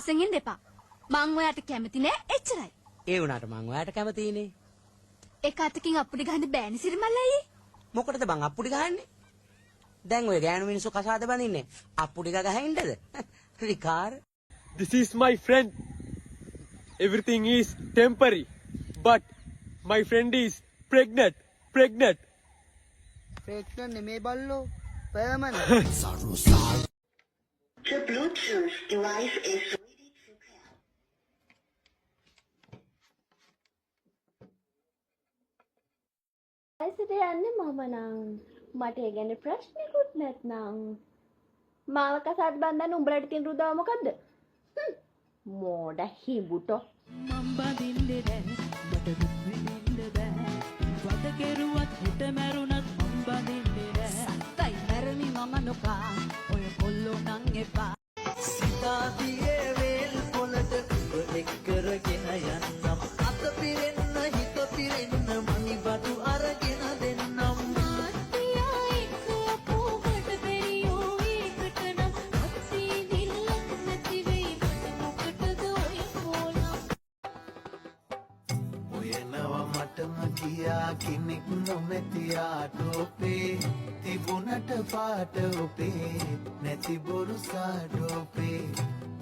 ආපස්සෙන් එන්න එපා. මං ඔයාට කැමති නෑ එච්චරයි. ඒ වුණාට මං ඔයාට කැමතිනේ. එක අතකින් අප්පුඩි ගහන්න බෑනේ සිරිමල්ලයි. මොකටද බං අප්පුඩි ගහන්නේ? දැන් ඔය ගෑනු මිනිස්සු කසාද බඳින්නේ අප්පුඩි ගහින්නද? රිකාර්. This is my friend. Everything is temporary. But my friend is pregnant. Pregnant නෙමේ බල්ලෝ. permanent. The Bluetooth device is ready to pair. ඇයිද යන්නේ මම නම් මට ඒ ගැන ප්‍රශ්නකුත් නැත්නම් මාව කසාද බඳන්න උඹලට තියෙන රුදාව මොකද්ද? මෝඩ හිඹුටෝ. මම් බඳින්නේ නැහැ මට දුක් විඳින්න බෑ. වද කෙරුවත් හිත මැරුණත් මම් බඳින්නේ නැහැ. සත්තයි මැරෙමි මම නොකා ඔය කොල්ලෝ නං එපා. සිතාතියේ වේල් පොළට එක් කරගෙන යන්නම්. අත පිරෙන්න හිත පිරෙන්න මනි බඩු අරගෙන දෙන්නම්. මාත්‍යා එක්ක අපෝකට බැරියෝ ඒකට නම් අත්සි දිල්ලක් නැති වෙයි මට මොකටද ඔය කොලම්. ඔයනවා මටම කියා කෙනෙක් නොමැති ආටෝපේ. තිබුණට පාට ඔපේ නැති බොරු සාඩෝපේ.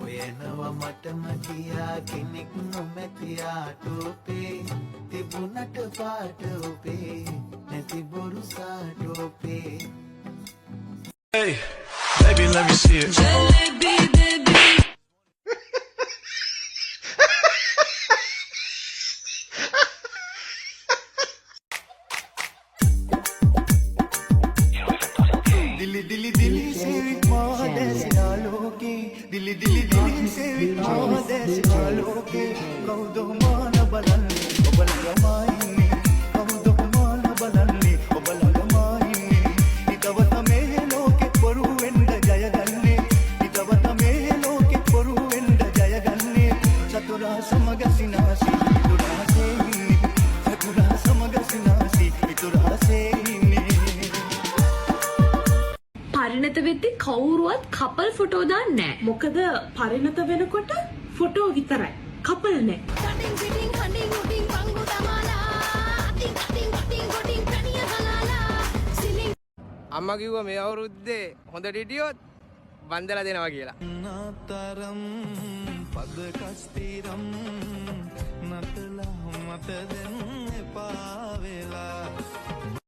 ඔයනවා මටම කියා කෙනෙක් නොමැති ආටෝපේ. තිබුණට පාට ඔපේ නැති බොරු සාඩෝපේ. Hey, baby, let me see it. ජලබි බේබි दिली दिली दिली से महादेश आलोके. दिली दिली दिली से महादेश आलोके. कौदो मान बलन्नी बलगमाइनी. कौदो मान बलन्नी बलगमाइनी. इतवत मे लोके परू वेंड जयगन्ने. इतवत मे लोके परू वेंड जयगन्ने. चतुरा समग सिनासी इतुरा सेइन्ने. चतुरा समग सिनासी इतुरा सेइन्ने. පරිණත වෙද්දි කවුරුවත් කපල් ෆොටෝ දාන්නේ නැහැ. මොකද පරිණත වෙනකොට ෆොටෝ විතරයි. කපල් නැහැ. කටින් පිටින් හඬින් උඩින් පංගු දමාලා. අතින් අතින් වටින් ගොඩින් පැණිය හලාලා. සිලින් අම්මා කිව්වා මේ අවුරුද්දේ හොඳට හිටියොත් වන්දලා දෙනවා කියලා. තරම් පද කස්තිරම් නතලා මත දෙන්න එපා වෙලා.